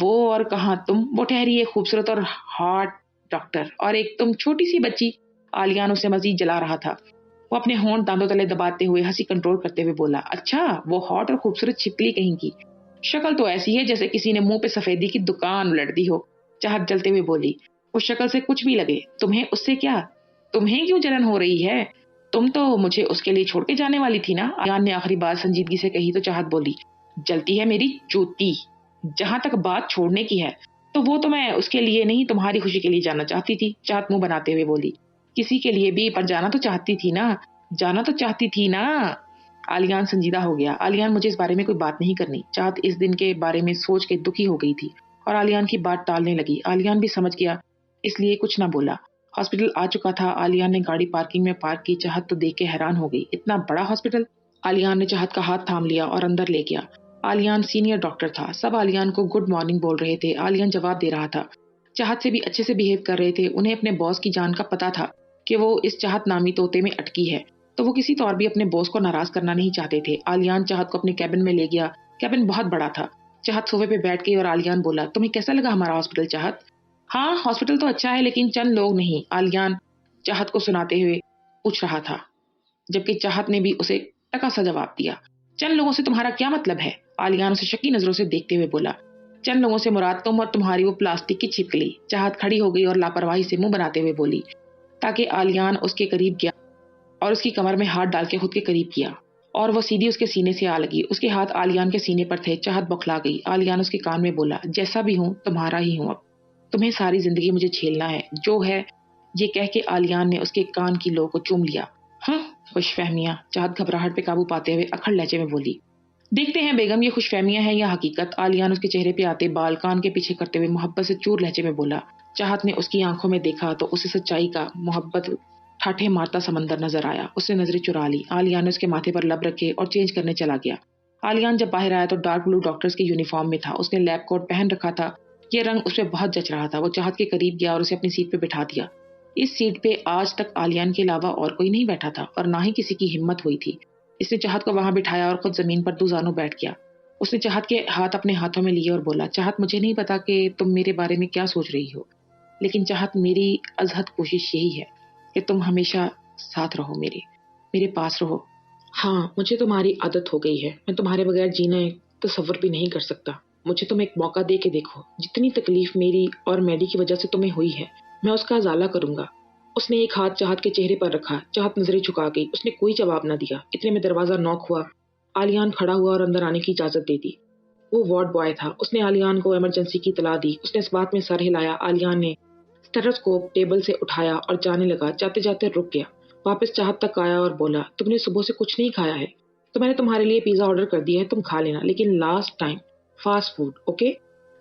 وہ اور کہاں تم، وہ ٹھہری ایک خوبصورت اور ہاٹ ڈاکٹر، اور ایک تم چھوٹی سی بچی۔ آلیان اسے مزید جلا رہا تھا۔ وہ اپنے ہونٹ دانتوں تلے دباتے ہوئے ہنسی کنٹرول کرتے ہوئے بولا، اچھا وہ ہاٹ اور خوبصورت چھپکلی کہیں کی، شکل تو ایسی ہے جیسے کسی نے منہ پہ سفیدی کی دکان الٹ دی ہو۔ چاہت جلتے ہوئے بولی، اس شکل سے کچھ بھی لگے، تمہیں اس سے کیا؟ تمہیں کیوں جلن ہو رہی ہے؟ تم تو مجھے اس کے لیے چھوڑ کے جانے والی تھی نا؟ آلیان نے آخری بات سنجیدگی سے کہی تو چاہت بولی، جلتی ہے میری چوتی، جہاں تک بات چھوڑنے کی ہے تو وہ تو میں اس کے لیے نہیں تمہاری خوشی کے لیے جانا چاہتی تھی۔ چاہت منہ بناتے ہوئے بولی، کسی کے لیے بھی، پر جانا تو چاہتی تھی نا، جانا تو چاہتی تھی نا۔ آلیان سنجیدہ ہو گیا، آلیان مجھے اس بارے میں کوئی بات نہیں کرنی۔ چاہت اس دن کے بارے میں سوچ کے دکھی ہو گئی تھی اور آلیان کی بات ٹالنے لگی۔ آلیان بھی سمجھ گیا، اس لیے کچھ نہ بولا۔ ہاسپٹل آ چکا تھا، آلیان نے گاڑی پارکنگ میں پارک کی۔ چاہت تو دیکھ کے حیران ہو گئی، اتنا بڑا ہاسپٹل! آلیان نے چاہت کا ہاتھ تھام لیا اور اندر لے گیا۔ آلیان سینئر ڈاکٹر تھا، سب آلیان کو گڈ مارننگ بول رہے تھے۔ آلیان جواب دے رہا تھا، چاہت سے بھی اچھے سے بیہیو کر رہے تھے۔ انہیں اپنے باس کی جان کا پتا تھا کہ وہ اس چاہت نامی طوطے میں اٹکی ہے، تو وہ کسی طور بھی اپنے باس کو ناراض کرنا نہیں چاہتے تھے۔ آلیان چاہت کو اپنے کیبن میں لے گیا۔ کیبن بہت بڑا تھا۔ چاہت صوفے پہ بیٹھ گئی اور آلیان بولا، تمہیں کیسا لگا ہمارا ہاسپٹل چاہت؟ ہاں ہاسپٹل تو اچھا ہے لیکن چند لوگ نہیں، آلیان چاہت کو سناتے ہوئے پوچھ رہا تھا، جبکہ چاہت نے بھی اسے ٹکا سا جواب دیا۔ چند لوگوں سے تمہارا کیا مطلب ہے؟ آلیان اسے شکی نظروں سے دیکھتے ہوئے بولا، چند لوگوں سے مراد تم اور تمہاری وہ پلاسٹک کی چھپکلی۔ چاہت کھڑی ہو گئی اور لاپرواہی سے منہ بناتے ہوئے بولی، تاکہ آلیان اس کے قریب گیا اور اس کی کمر میں ہاتھ ڈال کے خود کے قریب کیا اور وہ سیدھی اس کے سینے سے آ لگی۔ اس کے ہاتھ آلیان کے سینے پر تھے۔ چاہت بوکھلا گئی۔ آلیان اس کے کان میں بولا، جیسا بھی ہوں تمہارا ہی ہوں، اب تمہیں ساری زندگی مجھے جھیلنا ہے جو ہے۔ یہ کہہ کے آلیان نے اس کے کان کی لو کو چوم لیا۔ ہاں خوش فہمیاں، چاہت گھبراہٹ پہ قابو پاتے ہوئے اکھڑ لہجے میں بولی۔ دیکھتے ہیں بیگم یہ خوش فہمیاں ہے یا حقیقت؟ آلیان اس کے چہرے پہ آتے بال کان کے پیچھے کرتے ہوئے محبت سے چور لہجے میں بولا۔ چاہت نے اس کی آنکھوں میں دیکھا تو اسے سچائی کا محبت ٹھاٹھے مارتا سمندر نظر آیا۔ اس نے نظریں چرا لی۔ آلیان نے اس کے ماتھے پر لب رکھے اور چینج کرنے چلا گیا۔ آلیان جب باہر آیا تو ڈارک بلو ڈاکٹرز کے یونیفارم میں تھا۔ اس نے لیب کوٹ پہن رکھا تھا، یہ رنگ اس پہ بہت جچ رہا تھا۔ وہ چاہت کے قریب گیا اور اسے اپنی سیٹ پہ بٹھا دیا۔ اس سیٹ پہ آج تک آلیان کے علاوہ اور کوئی نہیں بیٹھا تھا اور نہ ہی کسی کی ہمت ہوئی تھی۔ اس نے چاہت کو وہاں بٹھایا اور خود زمین پر دو زانوں بیٹھ گیا۔ اس نے چاہت کے ہاتھ اپنے ہاتھوں میں لیے اور بولا، چاہت مجھے نہیں پتا کہ تم میرے بارے میں کیا سوچ رہی ہو، لیکن چاہت میری ازحد کوشش یہی ہے کہ تم ہمیشہ ساتھ رہو، میرے پاس رہو۔ ہاں مجھے تمہاری عادت ہو گئی ہے، میں تمہارے بغیر جینا ایک تصور بھی نہیں کر سکتا۔ مجھے تم ایک موقع دے کے دیکھو، جتنی تکلیف میری اور میڈی کی وجہ سے تمہیں ہوئی ہے میں اس کا ازالہ کروں گا۔ اس نے ایک ہاتھ چاہت کے چہرے پر رکھا۔ چاہت نظریں جھکا گئی۔ اس نے کوئی جواب نہ دیا۔ اتنے میں دروازہ نوک ہوا۔ آلیان کھڑا ہوا اور اندر آنے کی اجازت دے دی۔ وہ وارڈ بوائے تھا۔ اس نے آلیان کو ایمرجنسی کی اطلاع دی۔ اس نے اس بات میں سر ہلایا۔ آلیان نے اسٹیتھوسکوپ ٹیبل سے اٹھایا اور جانے لگا۔ جاتے جاتے رک گیا، واپس چاہت تک آیا اور بولا، تم نے صبح سے کچھ نہیں کھایا ہے تو میں نے تمہارے لیے پیزا آرڈر کر دیا ہے، تم کھا لینا، لیکن last time fast food, okay?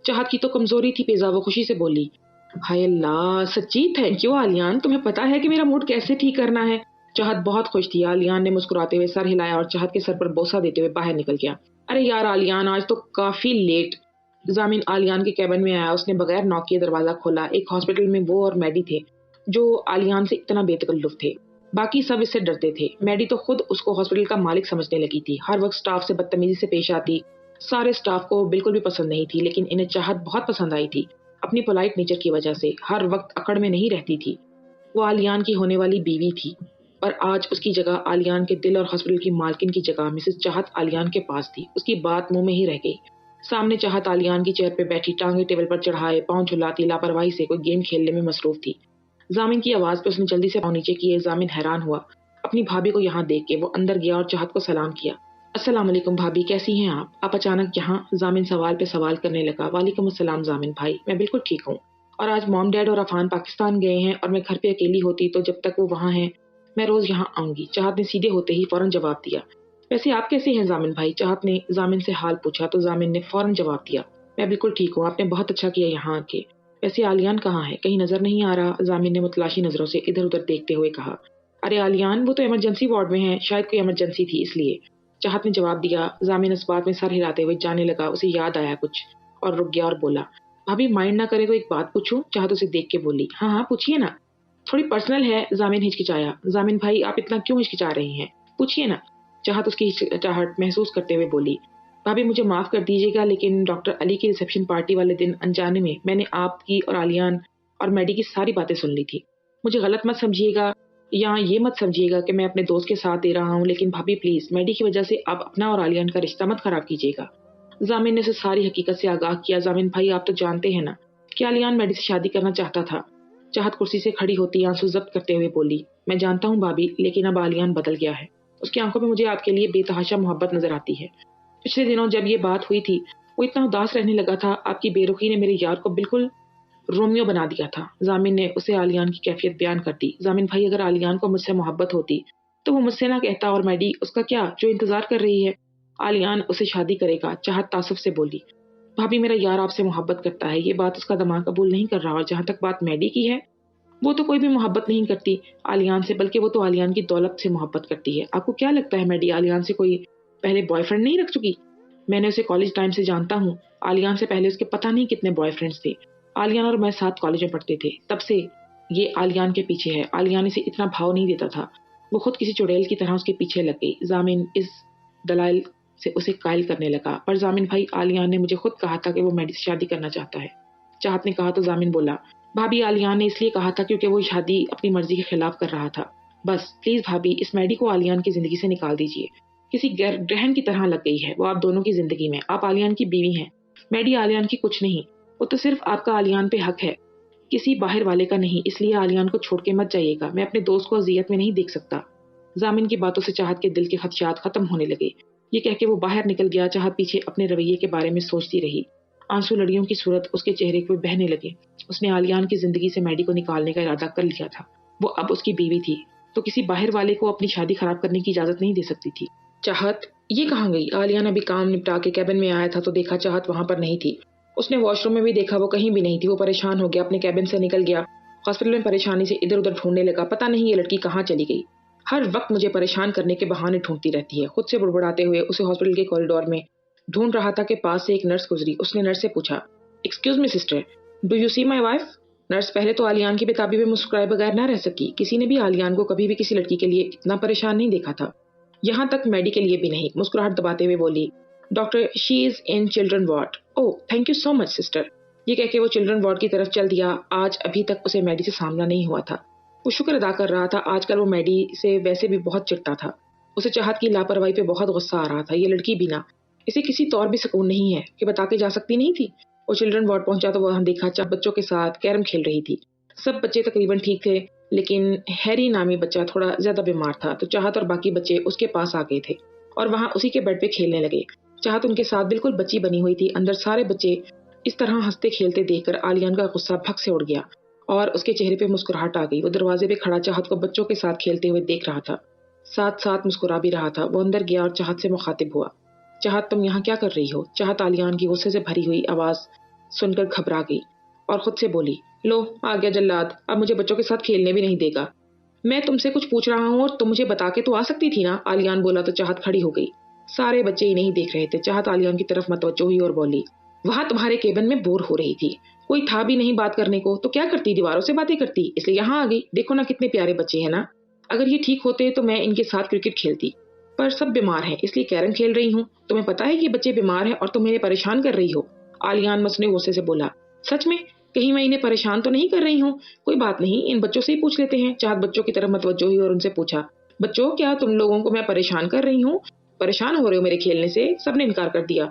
چاہت کی تو کمزوری تھی پیزا، وہ خوشی سے بولی۔ ہائے اللہ، سچی تھینک یو آلیان، تمہیں پتا ہے کہ میرا موڈ کیسے ٹھیک کرنا ہے۔ چاہت بہت خوش تھی۔ آلیان نے مسکراتے ہوئے سر ہلایا اور چاہت کے سر پر بوسہ دیتے ہوئے باہر نکل گیا۔ ارے یار آلیان، آج تو کافی لیٹ۔ ضامن آلیان کے کیبن میں آیا۔ اس نے بغیر نوک کیے دروازہ کھولا۔ ایک ہاسپٹل میں وہ اور میڈی تھے جو آلیان سے اتنا بے تکلف تھے، باقی سب اس سے ڈرتے تھے۔ میڈی تو خود اس کو ہاسپٹل کا مالک سمجھنے لگی تھی، ہر وقت سٹاف سے بدتمیزی سے پیش آتی۔ سارے سٹاف کو بالکل بھی پسند نہیں تھی، لیکن انہیں چاہت بہت پسند آئی تھی، اپنی پولائٹ نیچر کی وجہ سے۔ ہر وقت اکڑ میں نہیں رہتی تھی۔ وہ آلیان کی ہونے والی بیوی تھی، اور آج اس کی جگہ آلیان کے دل اور ہاسپٹل کی مالکن کی جگہ مسز چاہت آلیان کے پاس تھی۔ اس کی بات منہ میں ہی رہ گئی۔ سامنے چاہت آلیان کی چیئر پہ بیٹھی، ٹانگیں ٹیبل پر چڑھائے، پاؤں جھلاتی لاپرواہی سے کوئی گیم کھیلنے میں مصروف تھی۔ ضامن کی آواز پہ اس نے جلدی سے پاؤں نیچے کیے۔ ضامن حیران ہوا اپنی بھابھی کو یہاں دیکھ کے۔ وہ اندر گیا اور چاہت کو سلام کیا۔ السلام علیکم بھابھی، کیسی ہیں آپ اچانک یہاں؟ ضامن سوال پہ سوال کرنے لگا۔ وعلیکم السلام ضامن بھائی، میں بالکل ٹھیک ہوں، اور آج موم ڈیڈ اور عفان پاکستان گئے ہیں اور میں گھر پہ اکیلی ہوتی تو جب تک وہ وہاں ہیں میں روز یہاں آؤں گی۔ چاہت نے سیدھے ہوتے ہی فوراً جواب دیا۔ ویسے آپ کیسے ہیں ضامن بھائی؟ چاہت نے ضامن سے حال پوچھا تو ضامن نے فوراً جواب دیا، میں بالکل ٹھیک ہوں، آپ نے بہت اچھا کیا یہاں آ کے۔ ویسے آلیان کہاں ہے؟ کہیں نظر نہیں آ رہا؟ ضامن نے متلاشی نظروں سے ادھر ادھر دیکھتے ہوئے کہا۔ ارے آلیان، وہ تو ایمرجنسی وارڈ میں ہے، شاید کوئی ایمرجنسی تھی اس لیے، چاہت نے جواب دیا۔ ضامن اس بات میں سر ہلاتے ہوئے جانے لگا۔ اسے یاد آیا کچھ اور رک گیا اور بولا، بھابھی مائنڈ نہ کرے تو ایک بات پوچھوں؟ چاہت اسے دیکھ کے بولی، ہاں ہاں پوچھیے نا، تھوڑی پرسنل ہے۔ ضامن ہچکچایا۔ ضامن بھائی آپ اتنا کیوں ہچکچا رہی ہیں؟ پوچھیے نا، چاہت اس کی ہچکچاہٹ محسوس کرتے ہوئے بولی۔ بھابھی مجھے معاف کر دیجیے گا، لیکن ڈاکٹر علی کی ریسیپشن پارٹی والے دن انجانے میں نے آپ کی اور علیان اور میڈی کی ساری باتیں سن لی تھی۔ مجھے غلط مت سمجھیے گا یا یہ مت سمجھیے گا کہ میں اپنے دوست کے ساتھ دے رہا ہوں، لیکن بھابھی پلیز میڈی کی وجہ سے آپ اپنا اور علیان کا رشتہ مت خراب کیجیے گا۔ ضامن نے اسے ساری حقیقت سے آگاہ کیا۔ ضامن بھائی، آپ تو جانتے ہیں نا کہ علیان میڈی سے شادی کرنا چاہتا تھا۔ چاہت کرسی سے کھڑی ہوتی آنسو ضبط کرتے ہوئے بولی، میں جانتا ہوں بھابھی، لیکن اب علیان بدل گیا ہے۔ اس کی آنکھوں میں مجھے آپ کے لیے بے تحاشا محبت نظر آتی ہے۔ پچھلے دنوں جب یہ بات ہوئی تھی وہ اتنا اداس رہنے لگا تھا، آپ کی بے رخی نے میرے یار کو بالکل رومیو بنا دیا تھا۔ ضامن نے اسے علیان کی کیفیت بیان کر دی۔ ضامن بھائی، اگر علیان کو مجھ سے محبت ہوتی تو وہ مجھ سے نہ کہتا، اور میڈی اس کا کیا جو انتظار کر رہی ہے؟ علیان اسے شادی کرے گا، چاہت تعصب سے بولی۔ بھابھی، میرا یار آپ سے محبت کرتا ہے، یہ بات اس کا دماغ قبول نہیں کر رہا، اور جہاں تک بات میڈی کی ہے وہ تو کوئی بھی محبت نہیں کرتی علیان سے، بلکہ وہ تو علیان کی دولت سے محبت کرتی ہے۔ آپ کو کیا لگتا ہے میڈی علیان سے کوئی پہلے بوائے فرینڈ نہیں رکھ چکی؟ میں نے اسے کالج ٹائم سے جانتا ہوں، علیان سے پہلے اس کے پتہ نہیں کتنے بوائے فرینڈز تھے۔ علیان اور میں ساتھ کالج میں پڑھتے تھے، تب سے یہ علیان کے پیچھے ہے۔ علیان اسے اتنا بھاؤ نہیں دیتا تھا، وہ خود کسی چڑیل کی طرح اس کے پیچھے لگ گئی۔ ضامن اس دلائل سے اسے قائل کرنے لگا، پر ضامن بھائی، علیان نے مجھے خود کہا تھا کہ وہ میڈی سے شادی کرنا چاہتا ہے۔ چاہت نے کہا تو ضامن بولا، بھابھی علیان نے اس لیے کہا تھا کیونکہ وہ شادی اپنی مرضی کے خلاف کر رہا تھا۔ بس پلیز بھابھی، اس میڈی کو علیان کی زندگی سے نکال دیجیے، کسی گرہن کی طرح لگ گئی ہے وہ آپ دونوں کی زندگی میں۔ آپ علیان کی بیوی ہیں، میڈی علیان کی کچھ نہیں، وہ تو صرف آپ کا علیان پہ حق ہے، کسی باہر والے کا نہیں، اس لیے علیان کو چھوڑ کے مت جائیے گا، میں اپنے دوست کو اذیت میں نہیں دیکھ سکتا۔ ضامن کی باتوں سے چاہت کے دل کے خدشات ختم ہونے لگے۔ یہ کہہ کے وہ باہر نکل گیا۔ چاہت پیچھے اپنے رویے کے بارے میں سوچتی رہی، آنسو لڑیوں کی صورت اس کے چہرے پہ بہنے لگے۔ اس نے علیان کی زندگی سے میڈی کو نکالنے کا ارادہ کر لیا تھا، وہ اب اس کی بیوی تھی تو کسی باہر والے کو اپنی شادی خراب کرنے کی اجازت نہیں دے سکتی تھی۔ چاہت یہ کہاں گئی؟ علیان ابھی کام نپٹا کے کیبن میں آیا تھا تو دیکھا چاہت وہاں پر نہیں تھی۔ اس نے واش روم میں بھی دیکھا، وہ کہیں بھی نہیں تھی۔ وہ پریشان ہو گیا، اپنے کیبن سے نکل گیا، ہاسپٹل میں پریشانی سے ادھر ادھر ڈھونڈنے لگا، پتہ نہیں یہ لڑکی کہاں چلی گئی، ہر وقت مجھے پریشان کرنے کے بہانے ڈھونڈتی رہتی ہے۔ خود سے بڑبڑاتے ہوئے اسے ہاسپٹل کے کوریڈور میں ڈھونڈ رہا تھا کہ پاس سے ایک نرس گزری۔ اس نے نرس سے پوچھا، excuse me sister, do you see my wife? Nurse پہلے تو علیان کی بےتابی پہ مسکرائے بغیر نہ رہ سکی۔ کسی نے بھی علیان کو کبھی بھی کسی لڑکی کے لیے اتنا پریشان نہیں دیکھا تھا، یہاں تک میڈی کے لیے بھی نہیں۔ مسکراہٹ دباتے ہوئے بولی، doctor she is in children ward. Oh thank you so much sister. یہ کہہ کے وہ چلڈرن وارڈ کی طرف چل دیا۔ آج ابھی تک اسے میڈی سے سامنا نہیں ہوا تھا، وہ شکر ادا کر رہا تھا۔ آج کل وہ میڈی سے ویسے بھی بہت چڑھتا تھا، اسے چاہت کی لاپرواہی پہ بہت غصہ آ رہا تھا۔ یہ لڑکی بھی نہ اسے کسی طور بھی سکون نہیں ہے کہ بتا کے جا سکتی نہیں تھی۔ وہ چلڈرن وارڈ پہنچا تو وہاں دیکھا چاہت بچوں کے ساتھ کیرم کھیل رہی تھی۔ سب بچے تقریباً ٹھیک تھے، لیکن ہیری نامی بچہ تھوڑا زیادہ بیمار تھا، تو چاہت اور باقی بچے اس کے پاس آ گئے تھے اور وہاں اسی کے بیڈ پہ کھیلنے لگے۔ چاہت ان کے ساتھ بالکل بچی بنی ہوئی تھی۔ اندر سارے بچے اس طرح ہنستے کھیلتے دیکھ کر علیان کا غصہ بھگ سے اڑ گیا اور اس کے چہرے پہ مسکراہٹ آ گئی۔ وہ دروازے پہ کھڑا چاہت کو بچوں کے ساتھ کھیلتے ہوئے دیکھ رہا تھا، ساتھ ساتھ مسکرا بھی رہا تھا۔ وہ اندر گیا اور چاہت سے مخاطب ہوا، چاہت تم یہاں کیا کر رہی ہو؟ چاہت علیان کی غصے سے بھری ہوئی آواز سن کر گھبرا گئی اور خود سے بولی، لو آ گیا جلاد، اب مجھے بچوں کے ساتھ کھیلنے بھی نہیں دے گا۔ میں تم سے کچھ پوچھ رہا ہوں اور تم مجھے بتا کے تو آ سکتی تھی نا، علیان بولا تو چاہت کھڑی ہو گئی۔ سارے بچے ہی نہیں دیکھ رہے تھے۔ چاہت علیان کی طرف متوجہ ہوئی اور بولی، وہاں تمہارے کیبن میں بور ہو رہی تھی، کوئی تھا بھی نہیں بات کرنے کو، تو کیا کرتی؟ دیواروں سے باتیں کرتی، اس لیے یہاں آ گئی۔ دیکھو نا کتنے پیارے بچے ہیں نا، اگر یہ ٹھیک ہوتے تو میں ان کے ساتھ کرکٹ کھیلتی، پر سب بیمار ہیں اس لیے کیرم کھیل رہی ہوں۔ تمہیں پتا ہے کہ یہ بچے بیمار ہیں اور تم انہیں پریشان کر رہی ہو۔ علیان مصنوعی غصے سے بولا، سچ میں؟ کہیں میں انہیں پریشان تو نہیں کر رہی ہوں؟ کوئی بات نہیں، ان بچوں سے ہی پوچھ لیتے ہیں۔ چاہت بچوں کی طرف متوجہ ہوئی اور ان سے پوچھا، بچوں کیا تم لوگوں کو میں پریشان کر رہی ہوں؟ پریشان ہو رہے ہو میرے کھیلنے سے؟ سب نے انکار کر دیا۔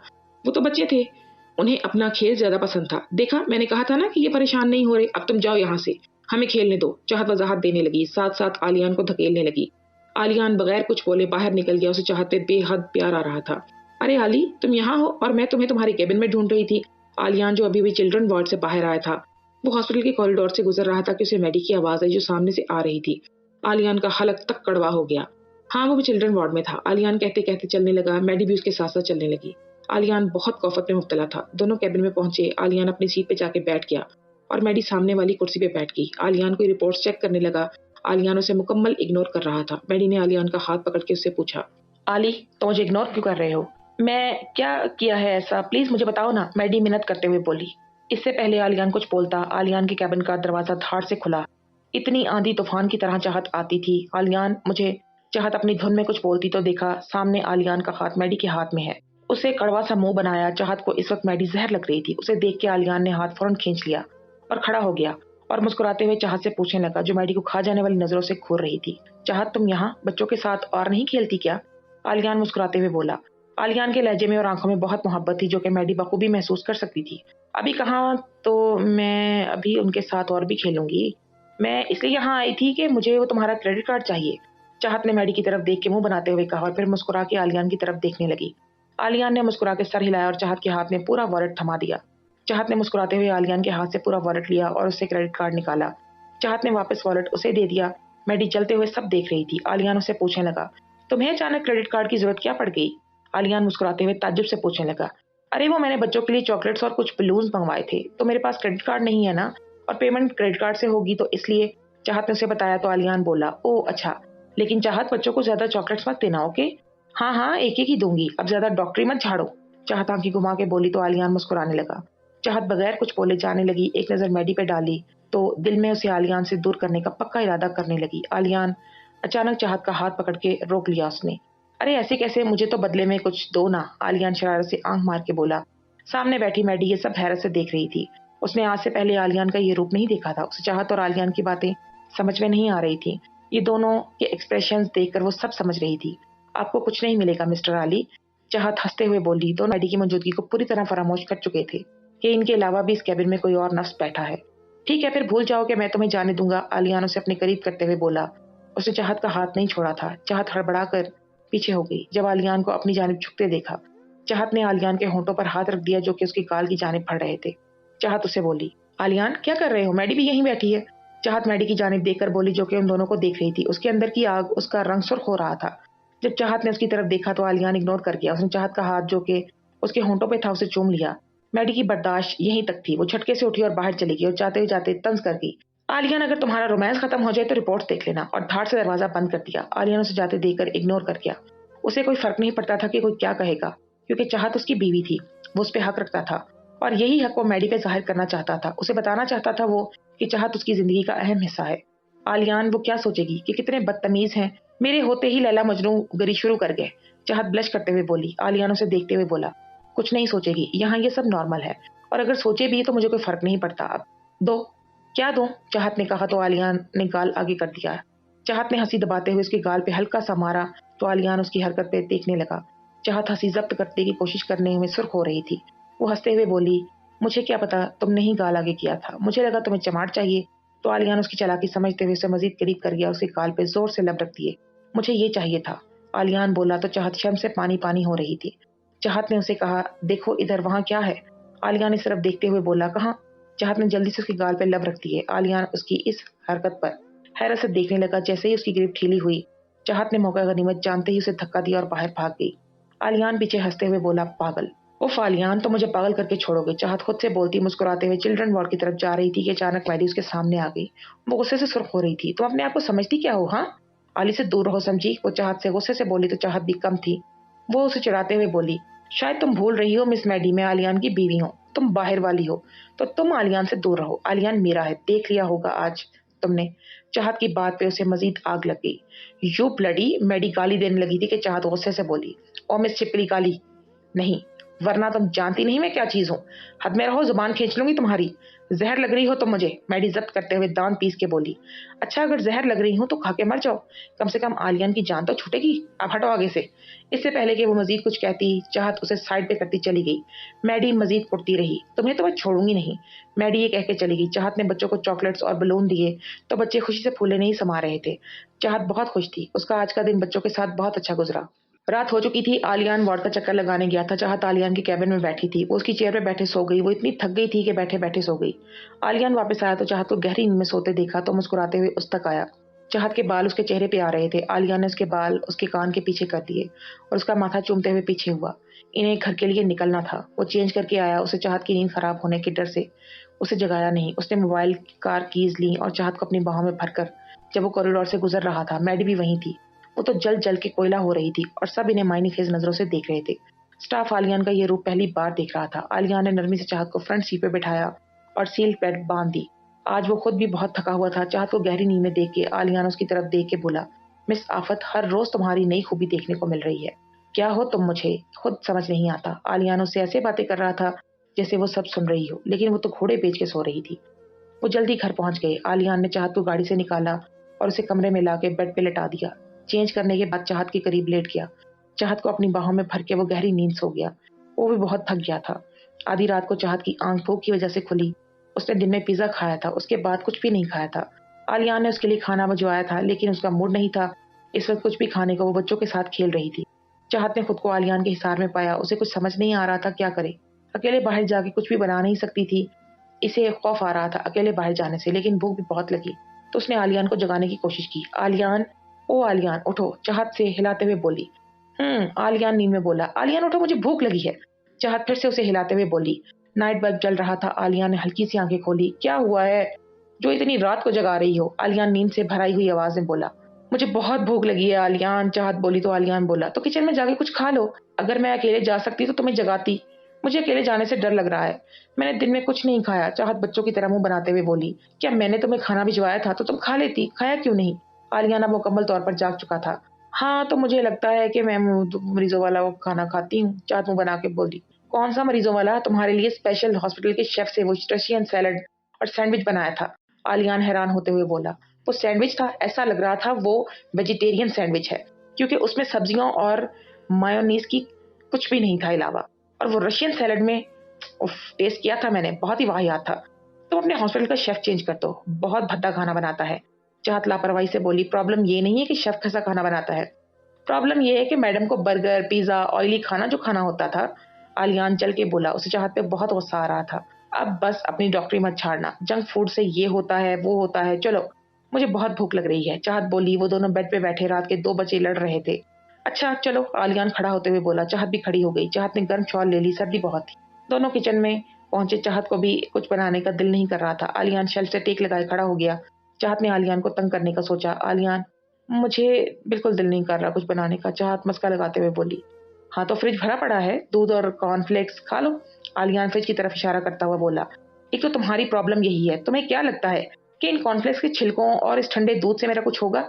وہ تو بچے تھے، انہیں اپنا کھیل زیادہ پسند تھا۔ دیکھا میں نے کہا تھا نا کہ یہ پریشان نہیں ہو رہے، اب تم جاؤ یہاں سے، ہمیں کھیلنے دو۔ چاہت وضاحت دینے لگی، ساتھ ساتھ علیان کو دھکیلنے لگی۔ علیان بغیر کچھ بولے باہر نکل گیا، اسے چاہت پہ بے حد پیار آ رہا تھا۔ ارے علی، تم یہاں ہو اور میں تمہیں تمہارے کیبن میں ڈھونڈ رہی تھی۔ علیان جو ابھی بھی چلڈرن وارڈ سے باہر آیا تھا، وہ ہاسپٹل کے کوریڈور سے گزر رہا تھا کہ اسے میڈی کی آواز آئی جو سامنے سے آ رہی تھی۔ علیان کا حلق تک کڑوا ہو گیا۔ ہاں وہ بھی چلڈرن وارڈ میں تھا، علیان کہتے کہتے چلنے لگا۔ میڈی بھی اس کے ساتھ ساتھ چلنے لگی۔ علیان بہت کوفت میں مبتلا تھا۔ دونوں کیبن میں پہنچے، علیان اپنی سیٹ پہ جا کے بیٹھ گیا اور میڈی سامنے والی کرسی پہ بیٹھ گئی۔ علیان کوئی رپورٹس چیک کرنے لگا، علیان اسے مکمل اگنور کر رہا تھا۔ میڈی نے علیان کا ہاتھ پکڑ کے اس سے پوچھا، علی تم مجھے اگنور کیوں کر رہے ہو؟ میں کیا کیا ہے ایسا؟ پلیز مجھے بتاؤ نا، میڈی منت کرتے ہوئے بولی۔ اس سے پہلے علیان کچھ بولتا، علیان کے کیبن کا دروازہ دھاڑ سے کھلا۔ اتنی آندھی طوفان کی طرح چاہت آتی تھی۔ علیان مجھے چاہت اپنی دھن میں کچھ بولتی تو دیکھا سامنے علیان کا ہاتھ میڈی کے ہاتھ میں ہے۔ اسے کڑوا سا منہ بنایا۔ چاہت کو اس وقت میڈی زہر لگ رہی تھی۔ اسے دیکھ کے آلیان نے ہاتھ فوراً کھینچ لیا اور کھڑا ہو گیا اور مسکراتے ہوئے چاہت سے پوچھنے لگا جو میڈی کو کھا جانے والی نظروں سے گھور رہی تھی، چاہت تم یہاں بچوں کے ساتھ اور نہیں کھیلتی کیا؟ آلیان مسکراتے ہوئے بولا۔ آلیان کے لہجے میں اور آنکھوں میں بہت محبت تھی جو کہ میڈی بخوبی محسوس کر سکتی تھی۔ ابھی کہاں، تو میں ابھی ان کے ساتھ اور بھی کھیلوں گی۔ میں اس لیے یہاں آئی تھی کہ مجھے وہ تمہارا کریڈٹ کارڈ چاہیے، چاہت نے میڈی کی طرف دیکھ کے منہ بناتے ہوئے کہا اور پھر مسکرا کے آلیان کی طرف دیکھنے لگی۔ آلیان نے مسکرا کے سر ہلایا اور چاہت کے ہاتھ میں پورا والیٹ تھما دیا۔ چاہت نے مسکراتے ہوئے آلیان کے ہاتھ سے پورا والیٹ لیا اور اس سے کریڈٹ کارڈ نکالا۔ چاہت نے واپس والیٹ اسے دے دیا۔ میڈی چلتے ہوئے سب دیکھ رہی تھی۔ آلیان اسے پوچھنے لگا، تمہیں اچانک کریڈٹ کارڈ کی ضرورت کیا پڑ گئی؟ آلیان مسکراتے ہوئے تعجب سے پوچھنے لگا، ارے وہ میں نے بچوں کے لیے چاکلیٹس اور کچھ بلونز منگوائے تھے، تو میرے پاس کریڈٹ کارڈ نہیں ہے نا، اور پیمنٹ کریڈٹ کارڈ سے ہوگی تو اس لیے۔ چاہت نے اسے بتایا تو آلیان بولا، او اچھا، لیکن چاہت بچوں کو زیادہ چاکلیٹس مت دینا، اوکے؟ ہاں ہاں، ایک ایک ہی دوں گی، اب زیادہ ڈاکٹری مت جھاڑو۔ چاہت آنکھیں گھما کے بولی تو آلیان مسکرانے لگا۔ چاہت بغیر کچھ بولے جانے لگی، ایک نظر میڈی پہ ڈالی تو دل میں اسے آلیان سے دور کرنے کا پکا ارادہ کرنے لگی۔ آلیان اچانک چاہت کا ہاتھ پکڑ کے روک لیا اس نے۔ ارے ایسے کیسے، مجھے تو بدلے میں کچھ دو نا، آلیان شرارت سے آنکھ مار کے بولا۔ سامنے بیٹھی میڈی یہ سب حیرت سے دیکھ رہی تھی۔ اس نے آج سے پہلے آلیان کا یہ روپ نہیں دیکھا تھا۔ اسے چاہت اور آلیان کی باتیں سمجھ میں نہیں آ رہی تھی، یہ دونوں کے ایکسپریشنز دیکھ کر وہ سب سمجھ رہی تھی۔ آپ کو کچھ نہیں ملے گا مسٹر علی، چاہت ہنستے ہوئے بولی۔ دونوں میڈی کی موجودگی کو پوری طرح فراموش کر چکے تھے کہ ان کے علاوہ بھی اس کیبن میں کوئی اور نفس بیٹھا ہے۔ ٹھیک ہے پھر بھول جاؤ کہ میں تمہیں جانے دوں گا، آلیان اسے اپنے قریب کرتے ہوئے بولا۔ اس نے چاہت کا ہاتھ نہیں چھوڑا تھا۔ چاہت ہڑبڑا کر پیچھے ہو گئی جب آلیان کو اپنی جانب جھکتے دیکھا۔ چاہت نے آلیان کے ہونٹوں پر ہاتھ رکھ دیا جو کہ اس کی گال کی جانب پڑ رہے تھے۔ چاہت اسے بولی، آلیان کیا کر رہے ہو، میڈی بھی یہیں بیٹھی ہے۔ چاہت میڈی کی جانب دیکھ کر بولی جو کہ ان دونوں کو دیکھ رہی تھی۔ اس کے اندر کی آگ اس کا رنگ سرخ ہو رہا تھا۔ جب چاہت نے اس کی طرف دیکھا تو آلیان اگنور کر گیا۔ اس نے چاہت کا ہاتھ جو کہ اس کے ہونٹوں پہ تھا اسے چوم لیا۔ میڈی کی برداشت یہیں تک تھی، وہ جھٹکے سے اٹھی اور باہر چلی گئی اور جاتے جاتے طنز کر گئی، آلیان اگر تمہارا رومانس ختم ہو جائے تو رپورٹ دیکھ لینا، اور دھاڑ سے دروازہ بند کر دیا۔ آلیان اسے جاتے دیکھ کر اگنور کر گیا۔ اسے کوئی فرق نہیں پڑتا تھا کہ کوئی کیا کہے گا، کیونکہ چاہت اس کی بیوی تھی، وہ اس پہ حق رکھتا تھا اور یہی حق وہ میڈی پہ ظاہر کرنا چاہتا تھا۔ اسے بتانا چاہتا تھا وہ کہ چاہت اس کی زندگی کا اہم حصہ ہے۔ آلیان وہ کیا سوچے گی کہ کتنے بدتمیز ہیں، میرے ہوتے ہی لیلا مجنوں گری شروع کر گئے۔ چاہت بلش کرتے ہوئے بولی۔ آلیان اسے دیکھتے ہوئے بولا، کچھ نہیں سوچے گی، یہاں یہ سب نارمل ہے، اور اگر سوچے بھی تو مجھے کوئی فرق نہیں پڑتا۔ اب دو کیا دوں، چاہت نے کہا تو آلیان نے گال آگے کر دیا۔ چاہت نے ہنسی دباتے ہوئے اس کی گال پہ ہلکا سا مارا تو آلیان اس کی حرکت پہ دیکھنے لگا۔ چاہت ہنسی ضبط کرنے کی کوشش کرنے میں سرخ ہو رہی تھی۔ وہ ہنستے ہوئے بولی، مجھے کیا پتا تم نے ہی گال آگے کیا تھا، مجھے لگا تمہیں چماٹ چاہیے۔ تو آلیان اس کی چالاکی سمجھتے ہوئے اسے مزید قریب کر گیا، اس کے گال پہ زور سے لب رکھ دیے۔ مجھے یہ چاہیے تھا، آلیان بولا تو چاہت شرم سے پانی پانی ہو رہی تھی۔ چاہت نے اسے کہا، دیکھو ادھر، وہاں کیا ہے؟ آلیان اس طرف دیکھتے ہوئے بولا، کہاں؟ چاہت نے جلدی سے اس کی گال پہ لب رکھ دیے۔ آلیان اس کی اس حرکت پر حیرت سے دیکھنے لگا۔ جیسے ہی اس کی گریپ ڈھیلی ہوئی، چاہت نے موقع غنیمت جانتے ہی اسے دھکا دیا اور باہر بھاگ گئی۔ آلیان پیچھے ہنستے ہوئے بولا، پاگل، اوف آلیان تو مجھے پاگل کر کے چھوڑو گے؟ چاہت خود سے بولتی مسکراتے ہوئے چلڈرن وارڈ کی طرف جا رہی تھی کہ اچانک میڈی اس کے سامنے آ گئی۔ وہ غصے سے سرخ ہو رہی تھی۔ تم اپنے آپ کو سمجھتی کیا ہو، ہاں؟ علی سے دور رہو سمجھی، وہ چاہت سے غصے سے بولی تو چاہت بھی کم تھی۔ وہ اسے چڑھاتے ہوئے بولی، شاید تم بھول رہی ہو مس میڈی، میں آلیان کی بیوی ہوں، تم باہر والی ہو، تو تم آلیان سے دور رہو۔ آلیان میرا ہے، دیکھ لیا ہوگا آج تم نے۔ چاہت کی بات پہ اسے مزید آگ لگ گئی۔ یو بلڈی، میڈی گالی دینے لگی تھی کہ چاہت غصے سے بولی، او مس چپلی گالی نہیں، ورنہ تم جانتی نہیں میں کیا چیز ہوں، حد میں رہو، زبان کھینچ لوں گی تمہاری۔ زہر لگ رہی ہو تم مجھے، میڈی ضبط کرتے ہوئے دانت پیس کے بولی۔ اچھا اگر زہر لگ رہی ہوں تو کھا کے مر جاؤ، کم سے کم آلیان کی جان تو چھوٹے گی۔ اب ہٹو آگے سے۔ اس سے پہلے کہ وہ مزید کچھ کہتی، چاہت اسے سائڈ پہ کرتی چلی گئی۔ میڈی مزید کٹتی رہی، تمہیں تو میں چھوڑوں گی نہیں، میڈی یہ کہہ کے چلی گئی۔ چاہت نے بچوں کو چاکلیٹس اور بلون دیے تو بچے خوشی سے پھولے نہیں سما رہے تھے۔ چاہت بہت خوش تھی، اس کا آج کا دن بچوں کے ساتھ بہت اچھا گزرا۔ رات ہو چکی تھی، آلیان وارڈ کا چکر لگانے گیا تھا۔ چاہت آلیان کے کیبن میں بیٹھی تھی، وہ اس کی چیئر پہ بیٹھے سو گئی۔ وہ اتنی تھک گئی تھی کہ بیٹھے بیٹھے سو گئی۔ آلیان واپس آیا تو چاہت کو گہری نیند میں سوتے دیکھا تو مسکراتے ہوئے اس تک آیا۔ چاہت کے بال اس کے چہرے پہ آ رہے تھے۔ آلیان نے اس کے بال اس کے کان کے پیچھے کر دیے اور اس کا ماتھا چومتے ہوئے پیچھے ہوا۔ انہیں گھر کے لیے نکلنا تھا، وہ چینج کر کے آیا۔ اسے چاہت کی نیند خراب ہونے کے ڈر سے اسے جگایا نہیں۔ اس نے موبائل کار کیز لیں اور چاہت کو اپنی باہوں میں بھر کر جب وہ کوریڈور سے گزر رہا تھا، میڈی بھی وہیں تھی۔ وہ تو جل جل کے کوئلہ ہو رہی تھی اور سب انہیں معنی خیز نظروں سے دیکھ رہے تھے۔ سٹاف آلیان کا یہ روپ پہلی بار دیکھ رہا تھا۔ آلیان نے نرمی سے چاہت کو فرنٹ سیٹ پہ بٹھایا اور سیل بیلٹ باندھ دی۔ آج وہ خود بھی بہت تھکا ہوا تھا۔ چاہت کو گہری نیند میں دیکھ کے آلیان اس کی طرف دیکھ کے بولا، مس آفت، ہر روز تمہاری نئی خوبی دیکھنے کو مل رہی ہے۔ کیا ہو تم، مجھے خود سمجھ نہیں آتا۔ آلیان اس سے ایسے باتیں کر رہا تھا جیسے وہ سب سن رہی ہو، لیکن وہ تو گھوڑے بیچ کے سو رہی تھی۔ وہ جلدی گھر پہنچ گئے۔ آلیان نے چاہت کو گاڑی سے نکالا اور اسے کمرے میں لا کے بیڈ پہ لٹا دیا۔ چینج کرنے کے بعد چاہت کے قریب لیٹ گیا۔ چاہت کو اپنی باہوں میں بھر کے وہ گہری نیند سو گیا۔ وہ بھی بہت تھک گیا تھا۔ آدھی رات کو چاہت کی آنکھ بھوک کی وجہ سے کھلی۔ اس نے دن میں پیزا کھایا تھا، اس کے بعد کچھ بھی نہیں کھایا تھا۔ آلیان نے اس کے لیے کھانا بھجوایا تھا، لیکن اس کا موڈ نہیں تھا اس وقت کچھ بھی کھانے کو۔ وہ بچوں کے ساتھ کھیل رہی تھی۔ چاہت نے خود کو آلیان کے حصار میں پایا۔ اسے کچھ سمجھ نہیں آ رہا تھا کیا کرے۔ اکیلے باہر جا کے کچھ بھی بنا نہیں سکتی تھی۔ اسے خوف آ رہا تھا اکیلے باہر جانے سے، لیکن بھوک بھی بہت لگی، تو اس نے آلیان کو جگانے کی کوشش کی۔ آلیان، او آلیان اٹھو، چاہت سے ہلاتے ہوئے بولی۔ آلیان نیند میں بولا۔ آلیان اٹھو، مجھے بھوک لگی ہے۔ چاہت پھر سے اسے ہلاتے ہوئے بولی۔ نائٹ بلب جل رہا تھا۔ آلیان نے ہلکی سی آنکھیں کھولی۔ کیا ہوا ہے جو اتنی رات کو جگا رہی ہو؟ آلیان نیند سے بھرائی ہوئی آواز میں بولا۔ مجھے بہت بھوک لگی ہے آلیان، چاہت بولی تو آلیان بولا، تو کچن میں جا کے کچھ کھا لو۔ اگر میں اکیلے جا سکتی تو تمہیں جگاتی۔ مجھے اکیلے جانے سے ڈر لگ رہا ہے۔ میں نے دن میں کچھ نہیں کھایا، چاہت بچوں کی طرح منہ بناتے ہوئے بولی۔ کیا میں نے تمہیں کھانا بھجوایا تھا تو تم کھا لیتی، کھایا کیوں نہیں؟ آلیان اب مکمل طور پر جاگ چکا تھا۔ ہاں تو مجھے لگتا ہے کہ میں مریضوں والا کھانا کھاتی ہوں، چاہت منہ بنا کے بولی۔ کون سا مریضوں والا؟ تمہارے لیے اسپیشل ہاسپٹل کے شیف سے وہ رشین سیلڈ اور سینڈوچ بنایا تھا۔ آلیان حیران ہوتے ہوئے بولا۔ وہ سینڈوچ تھا؟ ایسا لگ رہا تھا وہ ویجیٹیرین سینڈوچ ہے، کیونکہ اس میں سبزیوں اور مایونیز کی کچھ بھی نہیں تھا علاوہ۔ اور وہ رشین سیلڈ میں ٹیسٹ کیا تھا میں نے، بہت ہی واہیات تھا۔ تم اپنے ہاسپٹل کا شیف چینج کر دو، بہت بھدا کھانا بناتا ہے۔ چاہت لاپرواہی سے بولی۔ پرابلم یہ نہیں ہے کہ شیف کیسا کھانا بناتا ہے، پرابلم یہ ہے کہ میڈم کو برگر، پیزا، آئلی کھانا جو کھانا ہوتا تھا۔ آلیان چل کے بولا۔ اسے چاہت پہ بہت غصہ آ رہا تھا۔ اب بس اپنی ڈاکٹری مت چھاڑنا، جنک فوڈ سے یہ ہوتا ہے وہ ہوتا ہے، چلو مجھے بہت بھوک لگ رہی ہے، چاہت بولی۔ وہ دونوں بیڈ پہ بیٹھے رات کے 2 بجے لڑ رہے تھے۔ اچھا چلو، آلیان کھڑا ہوتے ہوئے بولا۔ چاہت بھی کھڑی ہو گئی۔ چاہت نے گرم شال لے لی، سردی بہت تھی۔ دونوں کچن میں پہنچے۔ چاہت کو بھی کچھ بنانے کا دل نہیں کر رہا تھا۔ آلیان شیلف سے ٹیک لگائے کھڑا ہو گیا۔ چاہت نے آلیان کو تنگ کرنے کا سوچا۔ آلیان، مجھے بالکل دل نہیں کر رہا کچھ بنانے کا، چاہت مسکا لگاتے ہوئے بولی۔ ہاں تو فریج بھرا پڑا ہے، دودھ اور کارن فلیکس کھا لو۔ آلیان فریج کی طرف اشارہ کرتا ہوا بولا۔ ایک تو تمہاری پرابلم یہی ہے، تمہیں کیا لگتا ہے کہ ان کارن فلیکس کے چھلکوں اور اس ٹھنڈے دودھ سے میرا کچھ ہوگا؟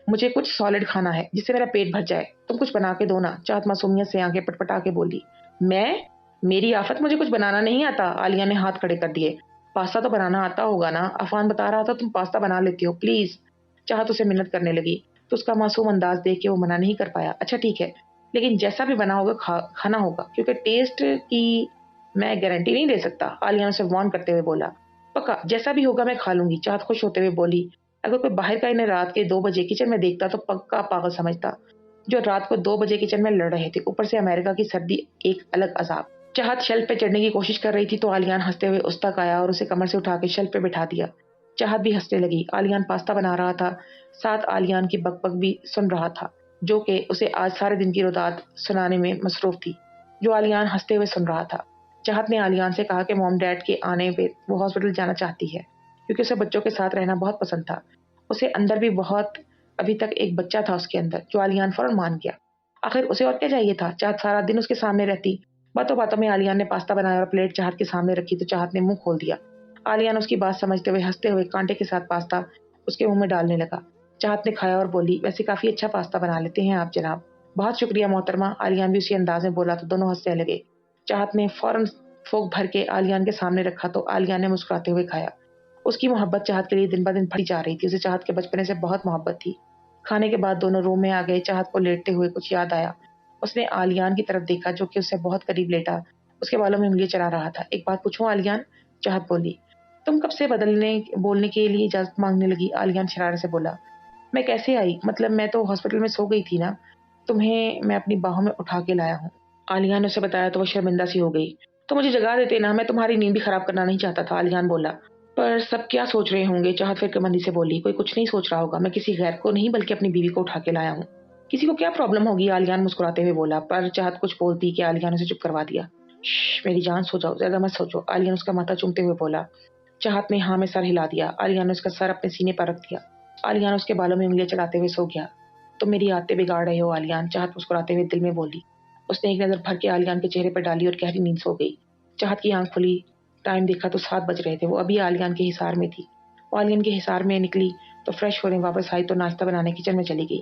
مجھے کچھ سالڈ کھانا ہے جس سے میرا پیٹ بھر جائے، تم کچھ بنا کے دو نا، چاہت معصومیت سے آنکھیں پٹپٹا کے بولی۔ میں؟ میری آفت، مجھے کچھ بنانا نہیں آتا۔ آلیان نے ہاتھ کھڑے کر دیے۔ پاستا تو بنانا آتا ہوگا نا، عفان بتا رہا تھا تم پاستا بنا لیتی ہو، پلیز۔ چاہت اسے منت کرنے لگی تو اس کا معصوم انداز دیکھ کے وہ منع نہیں کر پایا۔ اچھا ٹھیک ہے، لیکن جیسا بھی بنا ہوگا کھانا ہوگا، کیونکہ ٹیسٹ کی میں گارنٹی نہیں دے سکتا، آلیان اسے وارن کرتے ہوئے بولا۔ پکا، جیسا بھی ہوگا میں کھا لوں گی، چاہت خوش ہوتے ہوئے بولی۔ اگر کوئی باہر کا انہیں رات کے 2 بجے کچن میں دیکھتا تو پکا پاگل سمجھتا، جو رات کو 2 بجے کچن میں لڑ رہے تھے، اوپر سے امریکہ کی سردی ایک الگ عذاب۔ چاہت شیلف پہ چڑھنے کی کوشش کر رہی تھی تو آلیان ہنستے ہوئے اس تک آیا اور اسے کمر سے اٹھا کے شیلف پہ بٹھا دیا۔ چاہت بھی ہنسنے لگی۔ آلیان پاستا بنا رہا تھا، ساتھ آلیان کی بک بک بھی سن رہا تھا، جو کہ اسے آج سارے دن کی روداد سنانے میں مصروف تھی، جو آلیان ہنستے ہوئے سن رہا تھا۔ چاہت نے آلیان سے کہا کہ موم ڈیڈ کے آنے پہ وہ ہاسپٹل جانا چاہتی ہے، کیونکہ اسے بچوں کے ساتھ رہنا بہت پسند تھا۔ اسے اندر بھی بہت، ابھی تک ایک بچہ تھا اس کے اندر، جو آلیان فوراً مان گیا۔ آخر اسے اور کیا چاہیے تھا، چاہت سارا دن اس کے سامنے رہتی۔ باتوں باتوں میں آلیان نے پاستا بنایا اور پلیٹ چاہت کے سامنے رکھی تو چاہت نے منہ کھول دیا۔ آلیان اس کی بات سمجھتے ہوئے ہنستے ہوئے کانٹے کے ساتھ پاستا اس کے منہ میں ڈالنے لگا۔ چاہت نے کھایا اور بولی، ویسے کافی اچھا پاستا بنا لیتے ہیں آپ جناب۔ بہت شکریہ محترمہ، آلیان بھی اسی انداز میں بولا تو دونوں ہنسنے لگے۔ چاہت نے فوراً فوک بھر کے آلیان کے سامنے رکھا تو آلیان نے مسکراتے ہوئے کھایا۔ اس کی محبت چاہت کے لیے دن بدن بڑھتی جا رہی تھی، اسے چاہت کے بچپنے سے بہت محبت تھی۔ کھانے کے بعد دونوں روم میں آ گئے۔ چاہت کو لیٹتے ہوئے کچھ یاد آیا۔ اس نے آلیان کی طرف دیکھا جو کہ اس سے بہت قریب لیٹا، اس کے بالوں میں انگلی چلا رہا تھا۔ ایک بات پوچھوں آلیان؟ چاہت بولی۔ تم کب سے بولنے کے لیے اجازت مانگنے لگی؟ آلیان شرارت سے بولا۔ میں کیسے آئی؟ مطلب میں تو ہاسپٹل میں سو گئی تھی نا، تمہیں میں اپنی باہوں میں اٹھا کے لایا ہوں۔ آلیان نے اسے بتایا تو وہ شرمندہ سی ہو گئی۔ تو مجھے جگا دیتے نا، میں تمہاری نیند بھی خراب کرنا نہیں چاہتا تھا، آلیان بولا۔ پر سب کیا سوچ رہے ہوں گے؟ چاہت فکر مندی سے بولی۔ کوئی کچھ نہیں سوچ رہا ہوگا، میں کسی غیر کو نہیں بلکہ اپنی بیوی کو اٹھا کے لایا ہوں۔ کسی کو کیا پرابلم ہوگی؟ آلیان مسکراتے ہوئے بولا، پر چاہت کچھ بولتی کہ آلیان اسے چپ کروا دیا۔ شش میری جان، سو جاؤ، زیادہ مت سوچو، آلیان اس کا ماتھا چومتے ہوئے بولا۔ چاہت نے ہاں میں سر ہلا دیا۔ آلیان نے اس کا سر اپنے سینے پر رکھ دیا۔ آلیان اس کے بالوں میں انگلیاں چلاتے ہوئے سو گیا۔ تم میری عادتیں بگاڑ رہے ہو آلیان، چاہت مسکراتے ہوئے دل میں بولی۔ اس نے ایک نظر بھر کے آلیان کے چہرے پر ڈالی اور گہری نیند سو گئی۔ چاہت کی آنکھ کھلی، ٹائم دیکھا تو 7 بج رہے تھے۔ وہ ابھی آلیان کے حصار میں تھی۔ وہ آلیان کے حصار میں نکلی تو فریش ہونے واپس آئی تو ناشتہ بنانے کچن میں چلی گئی۔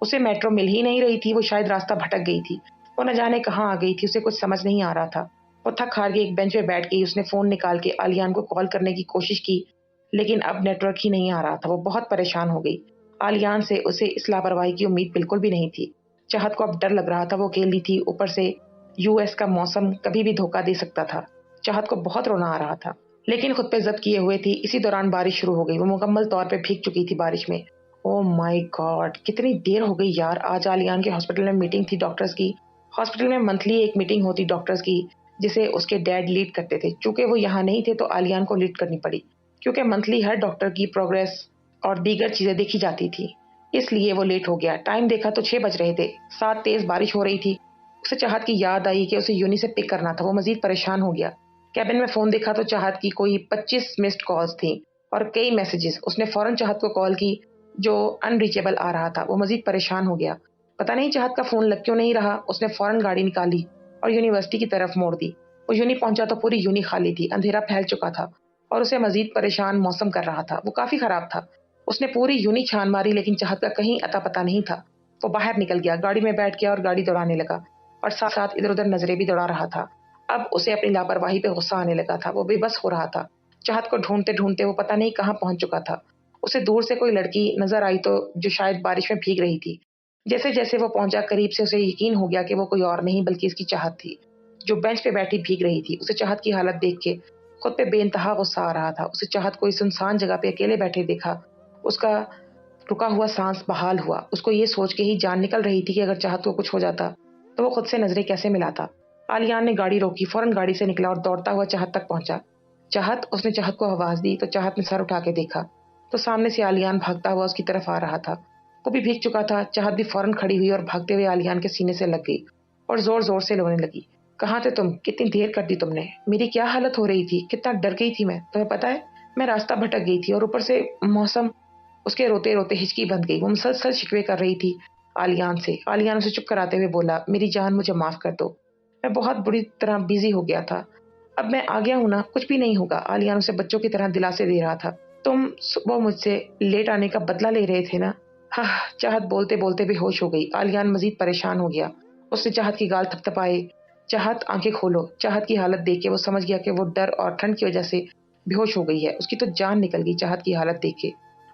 اسے میٹرو مل ہی نہیں رہی تھی، وہ شاید راستہ بھٹک گئی تھی، وہ نہ جانے کہاں آ گئی تھی، اسے کچھ سمجھ نہیں آ رہا تھا۔ وہ تھک ہار کے ایک بینچ پہ بیٹھ گئی، اس نے فون نکال کے آلیان کو کال کرنے کی کوشش کی، لیکن اب نیٹ ورک ہی نہیں آ رہا تھا۔ وہ بہت پریشان ہو گئی۔ آلیان سے اسے اس لاپرواہی کی امید بالکل بھی نہیں تھی۔ چاہت کو اب ڈر لگ رہا تھا، وہ اکیلی تھی، اوپر سے US کا موسم کبھی بھی دھوکہ دے سکتا تھا۔ چاہت کو بہت رونا آ رہا تھا، لیکن خود پہ ضبط کیے ہوئے تھی۔ اسی دوران بارش شروع ہو گئی، وہ مکمل طور پہ بھیگ چکی تھی بارش میں۔ او مائی گاڈ، کتنی دیر ہو گئی یار۔ آج آلیان کے ہاسپٹل میں میٹنگ تھی ڈاکٹرز کی۔ ہاسپٹل میں منتھلی ایک میٹنگ ہوتی ڈاکٹرز کی، جسے اس کے ڈیڈ لیڈ کرتے تھے۔ چونکہ وہ یہاں نہیں تھے تو آلیان کو لیڈ کرنی پڑی، کیونکہ منتھلی ہر ڈاکٹر کی پروگریس اور دیگر چیزیں دیکھی جاتی تھی، اس لیے وہ لیٹ ہو گیا۔ ٹائم دیکھا تو 6 بج رہے تھے، ساتھ تیز بارش ہو رہی تھی۔ اسے چاہت کی یاد آئی کہ اسے یونی سے پک کرنا تھا، وہ مزید پریشان ہو گیا۔ کیبن میں فون دیکھا تو چاہت کی کوئی 25 مسڈ کالز تھیں اور کئی میسیجز۔ اس نے فوراً چاہت کو کال کی جو ان ریچیبل آ رہا تھا۔ وہ مزید پریشان ہو گیا، پتہ نہیں چاہت کا فون لگ کیوں نہیں رہا۔ اس نے فوراً گاڑی نکالی اور یونیورسٹی کی طرف موڑ دی۔ وہ یونی پہنچا تو پوری یونی خالی تھی، اندھیرا پھیل چکا تھا اور اسے مزید پریشان موسم کر رہا تھا۔ وہ کافی خراب تھا۔ اس نے پوری یونی چھان ماری لیکن چاہت کا کہیں اتا پتہ نہیں تھا۔ وہ باہر نکل گیا، گاڑی میں بیٹھ گیا اور گاڑی دوڑانے لگا، اور ساتھ ساتھ ادھر ادھر نظریں بھی دوڑا رہا تھا۔ اب اسے اپنی لاپرواہی پہ غصہ آنے لگا تھا، وہ بے بس ہو رہا تھا۔ چاہت کو ڈھونڈتے ڈھونڈتے وہ پتہ نہیں کہاں پہنچ چکا تھا۔ اسے دور سے کوئی لڑکی نظر آئی تو جو شاید بارش میں بھیگ رہی تھی۔ جیسے جیسے وہ پہنچا قریب سے، اسے یقین ہو گیا کہ وہ کوئی اور نہیں بلکہ اس کی چاہت تھی، جو بینچ پہ بیٹھی بھیگ رہی تھی۔ اسے چاہت کی حالت دیکھ کے خود پہ بے انتہا غصہ آ رہا تھا۔ اسے چاہت کو اس سنسان جگہ پہ اکیلے بیٹھے دیکھا، اس کا رکا ہوا سانس بحال ہوا۔ اس کو یہ سوچ کے ہی جان نکل رہی تھی کہ اگر چاہت کو کچھ ہو جاتا تو وہ خود سے نظریں کیسے ملاتا۔ آلیان نے گاڑی روکی، فوراً گاڑی سے نکلا اور دوڑتا ہوا چاہت تک پہنچا۔ چاہت، اس نے چاہت کو آواز دی تو چاہت نے سر اٹھا کے دیکھا تو سامنے سے آلیان بھاگتا ہوا اس کی طرف آ رہا تھا۔ وہ بھی بھیگ چکا تھا۔ چاہت بھی فوراً کھڑی ہوئی اور بھاگتے ہوئے آلیان کے سینے سے لگ گئی اور زور زور سے رونے لگی۔ کہاں تھے تم؟ کتنی دیر کر دی تم نے؟ میری کیا حالت ہو رہی تھی، کتنا ڈر گئی تھی میں، تمہیں پتا ہے؟ میں راستہ بھٹک گئی تھی اور اوپر سے موسم۔ اس کے روتے روتے ہچکی بند گئی۔ وہ مسلسل شکوے کر رہی تھی آلیان سے۔ آلیان اسے چپ کراتے ہوئے بولا، میری جان مجھے معاف کر دو، میں بہت بری طرح بیزی ہو گیا تھا، اب میں آ گیا ہوں نا، کچھ بھی نہیں ہوگا۔ آلیان اسے بچوں کی طرح دلاسے دے رہا تھا۔ تم صبح مجھ سے لیٹ آنے کا بدلہ لے رہے تھے نا؟ ہاں۔ چاہت بولتے بولتے بے ہوش ہو گئی۔ آلیان مزید پریشان ہو گیا، اس نے چاہت کی گال تھپ تھپائے۔ چاہت، آنکھیں کھولو۔ چاہت کی حالت دیکھ کے وہ سمجھ گیا کہ وہ ڈر اور ٹھنڈ کی وجہ سے بے ہوش ہو گئی ہے۔ اس کی تو جان نکل گئی چاہت کی حالت دیکھ کے۔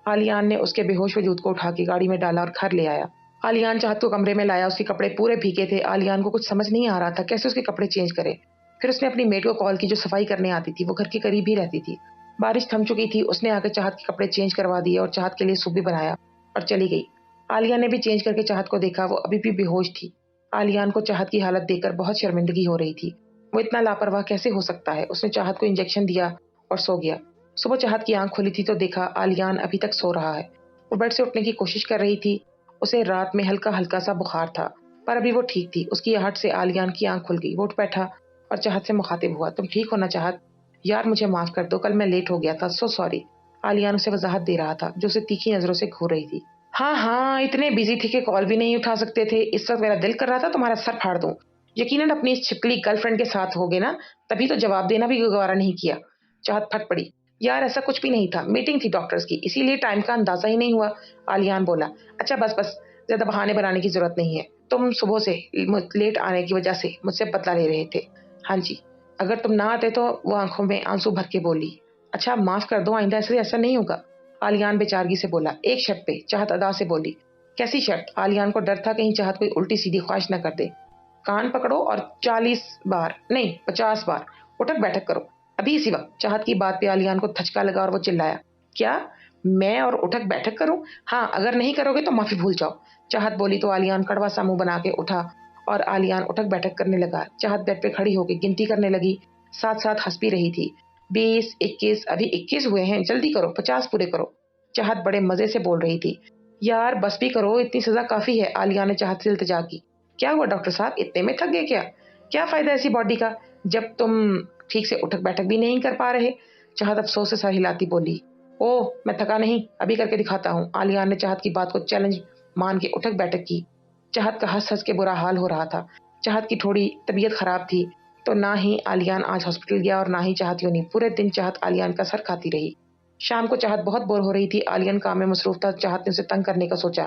آلیان نے اس کے بے ہوش وجود کو اٹھا کے گاڑی میں ڈالا اور گھر لے آیا۔ آلیان چاہت کو کمرے میں لایا، اس کے کپڑے پورے بھیگے تھے۔ آلیان کو کچھ سمجھ نہیں آ رہا تھا کیسے اس کے کپڑے چینج کرے۔ پھر اس نے اپنی میٹ کو کال کی جو صفائی کرنے آتی تھی، وہ گھر کے قریب ہی رہتی تھی۔ بارش تھم چکی تھی، اس نے آ کے چاہت کے کپڑے چینج کروا دیے اور چاہت کے لیے سوپ بھی بنایا اور چلی گئی۔ آلیان نے بھی چینج کر کے چاہت کو دیکھا، وہ ابھی بھی بے ہوش تھی۔ آلیان کو چاہت کی حالت دیکھ کر بہت شرمندگی ہو رہی تھی، وہ اتنا لاپرواہ کیسے ہو سکتا ہے۔ اس نے چاہت کو انجیکشن دیا اور سو گیا۔ صبح چاہت کی آنکھ کھلی تھی تو دیکھا آلیان ابھی تک سو رہا ہے۔ وہ بیڈ سے اٹھنے کی کوشش کر رہی تھی، اسے رات میں ہلکا ہلکا سا بخار تھا، پر ابھی وہ ٹھیک تھی۔ اس کی آہٹ سے آلیان کی آنکھ کھل گئی، وہ اٹھ بیٹھا اور چاہت سے مخاطب ہوا، تم ٹھیک ہو نا چاہت؟ یار مجھے معاف کر دو، کل میں لیٹ ہو گیا تھا، سو سوری۔ آلیان اسے وضاحت دے رہا تھا جو اسے تیکھی نظروں سے گھور رہی تھی۔ ہاں ہاں، اتنے بیزی تھے کہ کال بھی نہیں اٹھا سکتے تھے، اس وقت میرا دل کر رہا تھا تمہارا سر پھاڑ دوں۔ یقیناً اپنی اس چھپکلی گرل فرینڈ کے ساتھ ہوگے نا، تبھی تو جواب دینا بھی گوارا نہیں کیا۔ چاہت پھٹ پڑی، یار ایسا کچھ بھی نہیں تھا، میٹنگ تھی ڈاکٹرز کی، اسی لیے ٹائم کا اندازہ ہی نہیں ہوا۔ آلیان بولا، اچھا بس بس، زیادہ بہانے بنانے کی ضرورت نہیں ہے، تم صبح سے لیٹ آنے کی وجہ سے مجھ سے بدلہ لے رہے تھے۔ ہاں جی، اگر تم نہ آتے تو، وہ آنکھوں میں آنسو بھر کے بولی۔ اچھا معاف کر دو، آئندہ ایسا نہیں ہوگا۔ آلیان بیچارگی سے بولا، ایک شرط پہ۔ چاہت ادا سے بولی، کیسی شرط؟ آلیان کو ڈر تھا کہیں چاہت کوئی الٹی سیدھی خواہش نہ کر دے۔ کان پکڑو اور 40 بار نہیں 50 بار اٹھک بیٹھک کرو ابھی اسی وقت۔ چاہت کی بات پہ آلیان کو دھچکا لگا اور وہ چلایا، کیا میں اور اٹھک بیٹھک کروں؟ ہاں، اگر نہیں کرو گے تو معافی بھول جاؤ۔ چاہت بولی تو آلیان کڑوا سا منہ بنا کے اٹھا اور آلیان اٹھک بیٹھک کرنے لگا۔ چاہت بیڈ پہ کھڑی ہو کے گنتی کرنے لگی، ساتھ ساتھ ہنس بھی رہی تھی۔ 20، 21، ابھی 21 ہوئے ہیں، جلدی کرو، 50 پورے کرو۔ چاہت بڑے مزے سے بول رہی تھی، یار بس بھی کرو، اتنی سزا کافی ہے۔ آلیان نے چاہت سے التجا کی، کیا ہوا ڈاکٹر صاحب، اتنے میں تھک گئے کیا؟ کیا فائدہ ایسی باڈی کا جب تم ٹھیک سے اٹھک بیٹھک بھی نہیں کر پا رہے؟ چاہت افسوس سے سر ہلاتی بولی، اوہ میں تھکا نہیں، ابھی کر کے دکھاتا ہوں۔ آلیان نے چاہت کی بات کو چیلنج مان کے اٹھک بیٹھک کی۔ چاہت کا ہنس ہنس کے برا حال ہو رہا تھا۔ چاہت کی تھوڑی طبیعت خراب تھی تو نہ ہی آلیان آج ہاسپٹل گیا اور نہ ہی چاہت یونی۔ پورے دن چاہت آلیان کا سر کھاتی رہی۔ شام کو چاہت بہت بور ہو رہی تھی، آلیان کام میں مصروف تھا۔ چاہت نے اسے تنگ کرنے کا سوچا،